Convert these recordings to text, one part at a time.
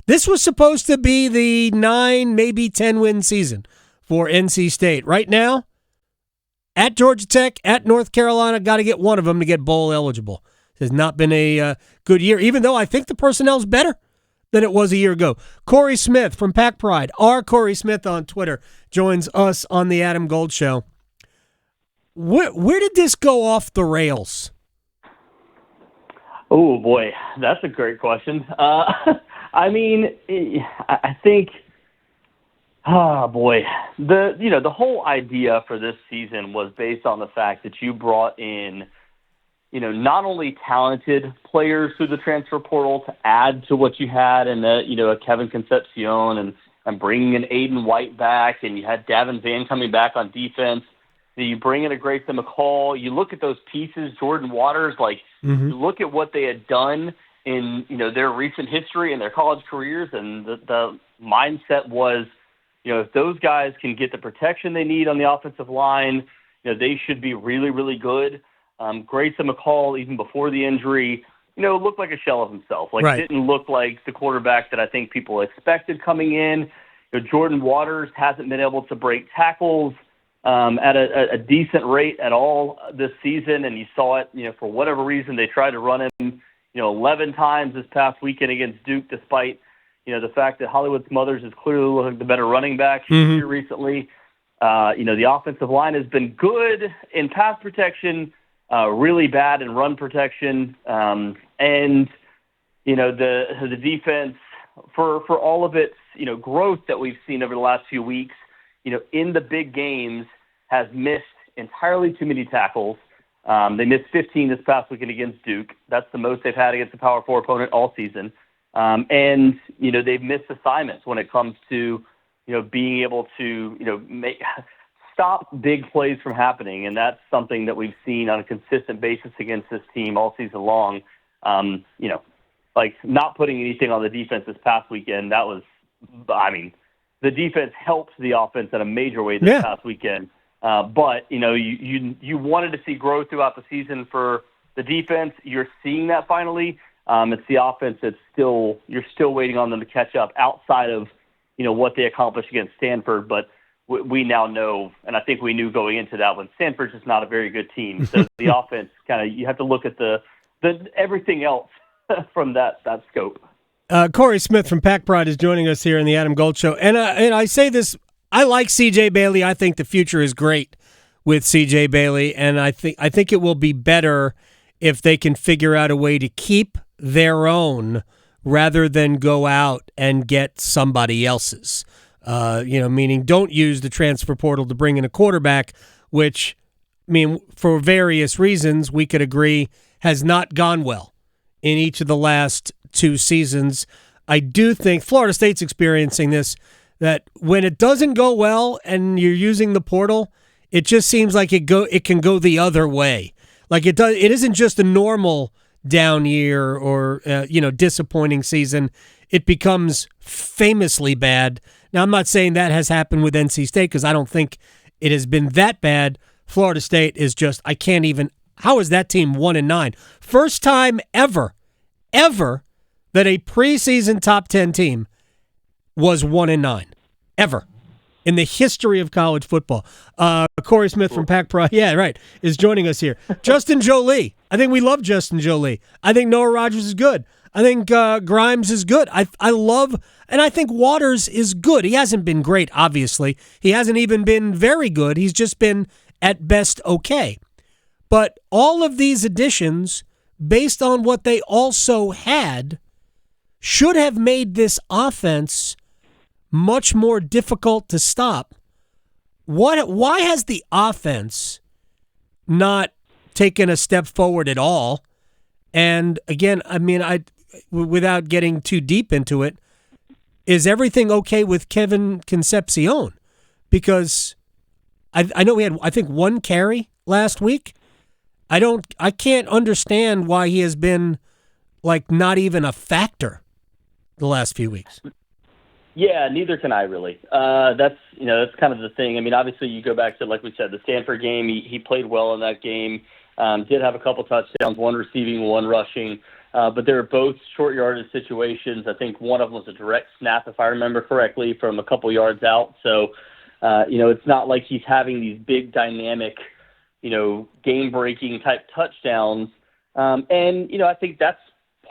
This was supposed to be the 9, maybe 10-win season for NC State. Right now, at Georgia Tech, at North Carolina, got to get one of them to get bowl eligible. It has not been a good year, even though I think the personnel's better than it was a year ago. Cory Smith from Pack Pride, Cory Smith on Twitter, joins us on the Adam Gold Show. Where did this go off the rails? Oh, boy, that's a great question. I mean, I think, the whole idea for this season was based on the fact that you brought in, not only talented players through the transfer portal to add to what you had and, a Kevin Concepcion and bringing in Aiden White back, and you had Davin Van coming back on defense. You bring in a Grayson McCall. You look at those pieces, Jordan Waters, you look at what they had done in, their recent history and their college careers, and the mindset was, if those guys can get the protection they need on the offensive line, they should be really, really good. Grayson McCall, even before the injury, looked like a shell of himself. Didn't look like the quarterback that I think people expected coming in. Jordan Waters hasn't been able to break tackles at a decent rate at all this season, and you saw it, for whatever reason, they tried to run him, 11 times this past weekend against Duke, despite, the fact that Hollywood Smothers is clearly looking the better running back here recently. The offensive line has been good in pass protection, really bad in run protection, and, the defense, for all of its, growth that we've seen over the last few weeks, in the big games, has missed entirely too many tackles. They missed 15 this past weekend against Duke. That's the most they've had against a Power 4 opponent all season. And they've missed assignments when it comes to, being able to, stop big plays from happening. And that's something that we've seen on a consistent basis against this team all season long. Not putting anything on the defense this past weekend, that was, the defense helped the offense in a major way this past weekend. But, you wanted to see growth throughout the season for the defense. You're seeing that finally. It's the offense that's you're still waiting on them to catch up outside of, what they accomplished against Stanford. But we now know, and I think we knew going into that one, Stanford's just not a very good team. So the offense you have to look at the everything else from that scope. Cory Smith from Pack Pride is joining us here in the Adam Gold Show. And I say this, I like C.J. Bailey. I think the future is great with C.J. Bailey, and I think it will be better if they can figure out a way to keep their own rather than go out and get somebody else's. Meaning don't use the transfer portal to bring in a quarterback, which, for various reasons, we could agree has not gone well in each of the last 2 seasons. I do think Florida State's experiencing this, that when it doesn't go well and you're using the portal, it just seems like it can go the other way. It isn't just a normal down year or disappointing season. It becomes famously bad. Now, I'm not saying that has happened with NC State because I don't think it has been that bad. Florida State is just, I can't even, how is that team 1-9? First time ever that a preseason top 10 team was 1-9, ever, in the history of college football. Cory Smith from Pack Pride, is joining us here. Justin Jolie, I think we love Justin Jolie. I think Noah Rogers is good. I think Grimes is good. I love, and I think Waters is good. He hasn't been great, obviously. He hasn't even been very good. He's just been, at best, okay. But all of these additions, based on what they also had, should have made this offense much more difficult to stop. Why has the offense not taken a step forward at all? And again, without getting too deep into it, is everything okay with Kevin Concepcion? Because I know he had, I think, 1 carry last week. I can't understand why he has been not even a factor the last few weeks. Yeah, neither can I really. That's kind of the thing. Obviously you go back to, like we said, the Stanford game. He played well in that game. Did have a couple touchdowns, 1 receiving, 1 rushing. but they were both short yardage situations. I think one of them was a direct snap, if I remember correctly, from a couple yards out. So, it's not like he's having these big dynamic, game-breaking type touchdowns. I think that's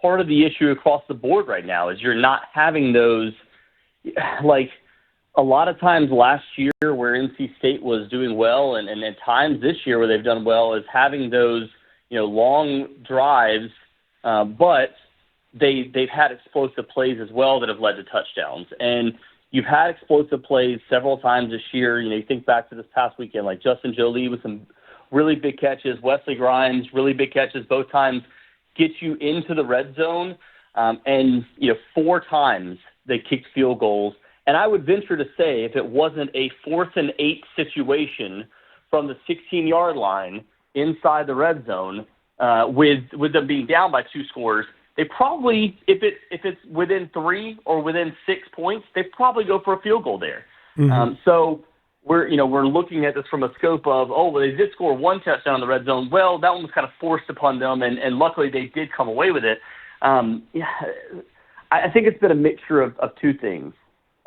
part of the issue across the board right now is you're not having those, like a lot of times last year where NC State was doing well and at times this year where they've done well is having those, long drives, but they've had explosive plays as well that have led to touchdowns. And you've had explosive plays several times this year. You think back to this past weekend, like Justin Jolie with some really big catches, Wesley Grimes, really big catches, both times get you into the red zone. And 4 times they kicked field goals. And I would venture to say if it wasn't a 4th and 8 situation from the 16-yard line inside the red zone, with them being down by 2 scores, they probably, if it's within 3 or within 6 points, they probably go for a field goal there. Mm-hmm. So we're looking at this from a scope of, they did score 1 touchdown in the red zone. Well, that one was kind of forced upon them, and luckily they did come away with it. I think it's been a mixture of 2 things.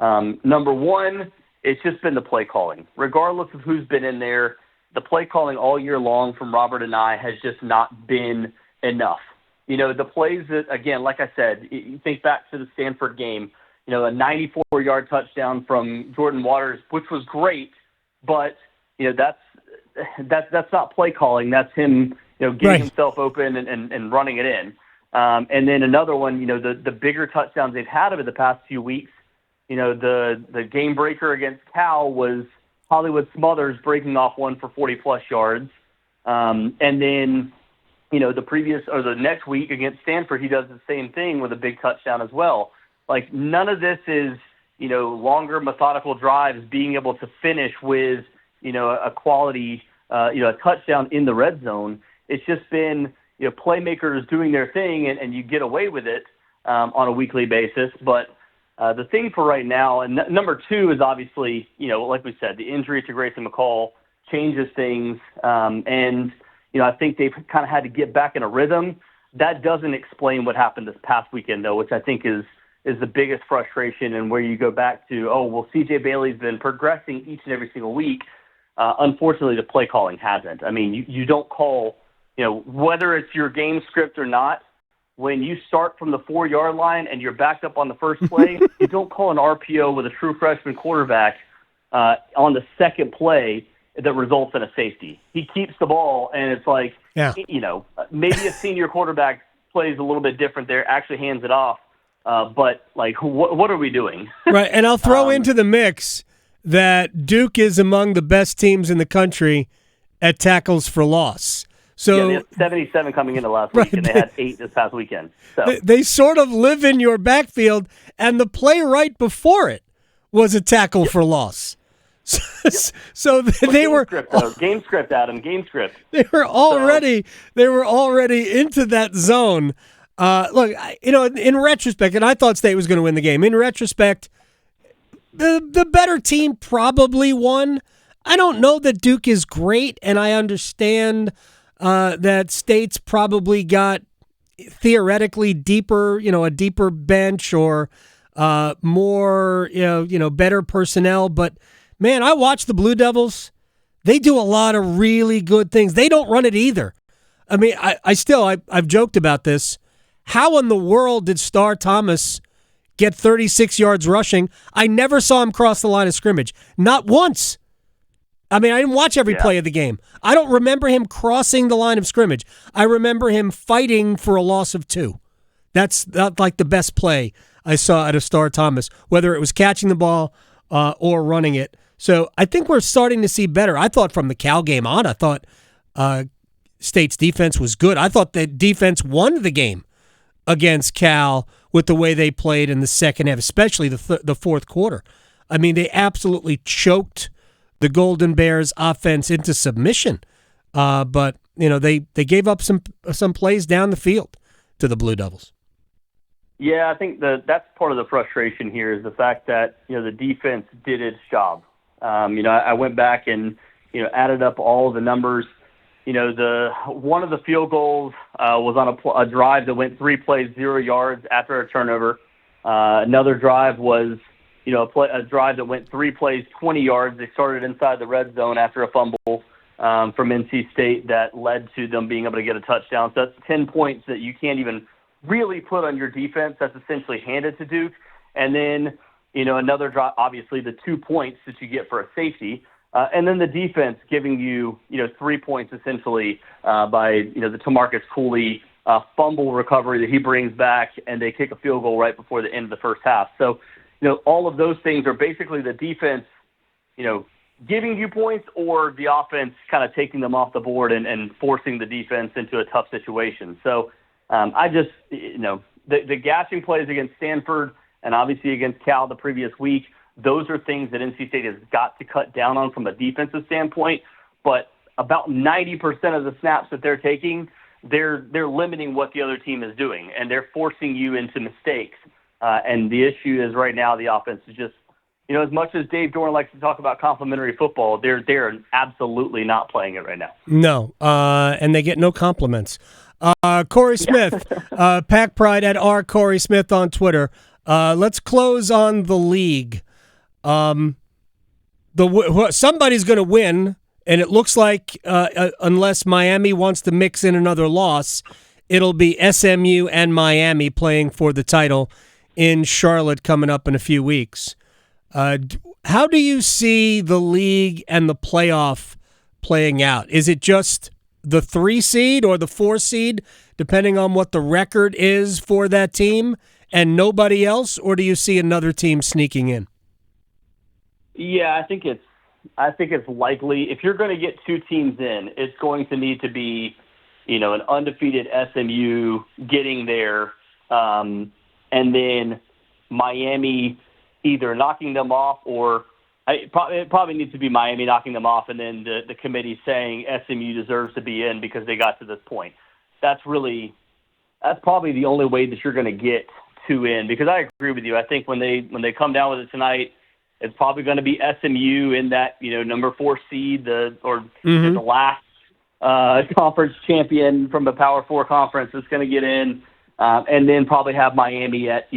Number one, it's just been the play calling. Regardless of who's been in there, the play calling all year long from Robert and I has just not been enough. The plays that, again, like I said, you think back to the Stanford game, a 94-yard touchdown from Jordan Waters, which was great, but, that's not play calling. That's him, getting himself open and running it in. And then another one, the bigger touchdowns they've had over the past few weeks, the game breaker against Cal was Hollywood Smothers breaking off one for 40-plus yards. And then, the next week against Stanford, he does the same thing with a big touchdown as well. Like, none of this is, longer methodical drives being able to finish with, a quality, a touchdown in the red zone. It's just been, playmakers doing their thing and you get away with it on a weekly basis. But the thing for right now, and number 2 is obviously, like we said, the injury to Grayson McCall changes things. I think they've kind of had to get back in a rhythm. That doesn't explain what happened this past weekend, though, which I think is the biggest frustration and where you go back to, C.J. Bailey's been progressing each and every single week. Unfortunately, the play calling hasn't. I mean, you don't call, whether it's your game script or not, when you start from the 4-yard line and you're backed up on the first play, you don't call an RPO with a true freshman quarterback on the second play that results in a safety. He keeps the ball, and it's like, maybe a senior quarterback plays a little bit different there, actually hands it off. But, what are we doing? Right, and I'll throw into the mix that Duke is among the best teams in the country at tackles for loss. So they had 77 coming into last week, and they had 8 this past weekend. So they sort of live in your backfield, and the play right before it was a tackle for loss. So they were game script, Adam. Game script. They were already into that zone. Look, in retrospect, and I thought State was going to win the game. In retrospect, the better team probably won. I don't know that Duke is great, and I understand that State's probably got theoretically deeper, a deeper bench or more, better personnel. But man, I watch the Blue Devils. They do a lot of really good things. They don't run it either. I mean, I've joked about this. How in the world did Star Thomas get 36 yards rushing? I never saw him cross the line of scrimmage. Not once. I mean, I didn't watch every play of the game. I don't remember him crossing the line of scrimmage. I remember him fighting for a loss of 2. That's not like the best play I saw out of Star Thomas, whether it was catching the ball or running it. So I think we're starting to see better. I thought from the Cal game on, I thought State's defense was good. I thought the defense won the game against Cal with the way they played in the second half, especially the fourth quarter. I mean, they absolutely choked the Golden Bears offense into submission. But, they gave up some plays down the field to the Blue Devils. Yeah, I think that's part of the frustration here is the fact that, the defense did its job. I went back and, added up all the numbers. One of the field goals, was on a drive that went 3 plays, 0 yards after a turnover. Another drive was, a drive that went 3 plays, 20 yards. They started inside the red zone after a fumble from NC State that led to them being able to get a touchdown. So that's 10 points that you can't even really put on your defense. That's essentially handed to Duke. And then, another drive, obviously the 2 points that you get for a safety. And then the defense giving you, 3 points essentially by, the Tamarcus Cooley fumble recovery that he brings back, and they kick a field goal right before the end of the first half. So, all of those things are basically the defense, giving you points or the offense kind of taking them off the board and forcing the defense into a tough situation. So I just, the gashing plays against Stanford and obviously against Cal the previous week, those are things that NC State has got to cut down on from a defensive standpoint. But about 90% of the snaps that they're taking, they're limiting what the other team is doing, and they're forcing you into mistakes. And the issue is right now the offense is just, as much as Dave Doran likes to talk about complimentary football, they're absolutely not playing it right now. No, and they get no compliments. Cory Smith, Pack Pride at @Cory Smith on Twitter. Let's close on the league. Somebody's going to win, and it looks like unless Miami wants to mix in another loss, it'll be SMU and Miami playing for the title in Charlotte coming up in a few weeks. How do you see the league and the playoff playing out? Is it just the 3 seed or the 4 seed, depending on what the record is for that team, and nobody else, or do you see another team sneaking in? Yeah, I think it's likely if you're going to get 2 teams in, it's going to need to be, an undefeated SMU getting there, and then Miami either knocking them off or it probably needs to be Miami knocking them off, and then the committee saying SMU deserves to be in because they got to this point. That's probably the only way that you're going to get 2 in, because I agree with you. I think when they come down with it tonight, it's probably going to be SMU in that, number 4 seed, the last conference champion from the Power 4 conference that's going to get in, and then probably have Miami at,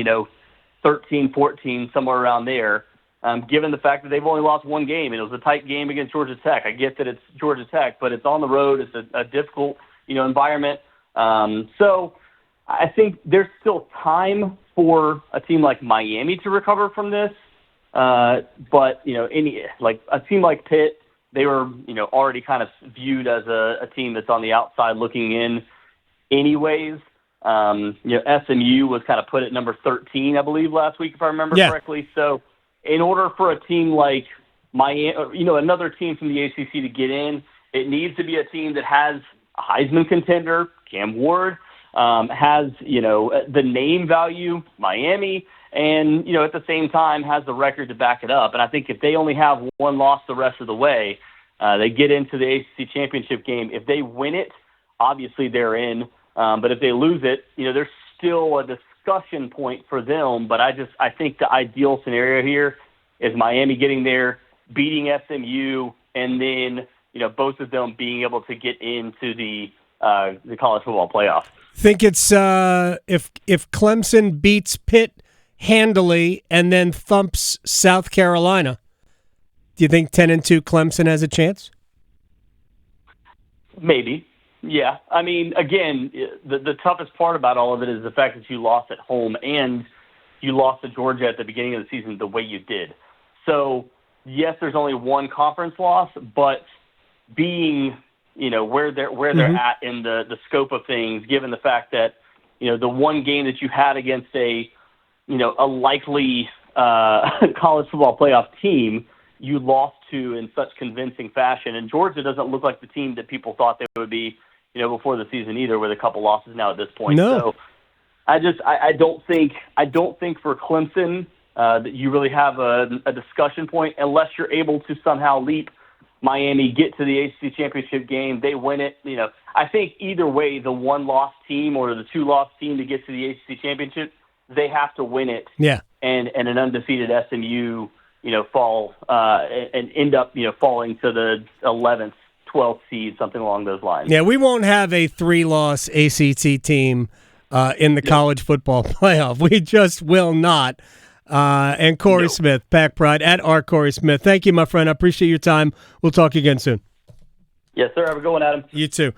13, 14, somewhere around there, given the fact that they've only lost 1 game. And it was a tight game against Georgia Tech. I get that it's Georgia Tech, but it's on the road. It's a difficult, environment. So I think there's still time for a team like Miami to recover from this. But, a team like Pitt, they were, already kind of viewed as a team that's on the outside looking in anyways. SMU was kind of put at number 13, I believe, last week, if I remember correctly. So in order for a team like Miami, another team from the ACC to get in, it needs to be a team that has a Heisman contender, Cam Ward, has, the name value, Miami, and, at the same time has the record to back it up. And I think if they only have 1 loss the rest of the way, they get into the ACC championship game. If they win it, obviously they're in. But if they lose it, there's still a discussion point for them. But I think the ideal scenario here is Miami getting there, beating SMU, and then, both of them being able to get into the college football playoff. Think it's if Clemson beats Pitt handily and then thumps South Carolina, do you think 10-2 Clemson has a chance? Maybe. Yeah. I mean, again, the toughest part about all of it is the fact that you lost at home and you lost to Georgia at the beginning of the season the way you did. So, yes, there's only 1 conference loss, but being, where they're at in the scope of things, given the fact that, the 1 game that you had against a likely college football playoff team, you lost to in such convincing fashion. And Georgia doesn't look like the team that people thought they would be, before the season either, with a couple losses now at this point. No. So I don't think for Clemson that you really have a discussion point unless you're able to somehow leap Miami, get to the ACC championship game, they win it. I think either way, the 1-loss team or the 2-loss team to get to the ACC championship, they have to win it. Yeah. And an undefeated SMU, fall and end up, falling to the 11th, 12th seed, something along those lines. Yeah, we won't have a 3-loss ACC team in the college football playoff. We just will not. And Cory Smith, Pack Pride, at R. Cory Smith. Thank you, my friend. I appreciate your time. We'll talk again soon. Yes, sir. Have a good one, Adam. You too.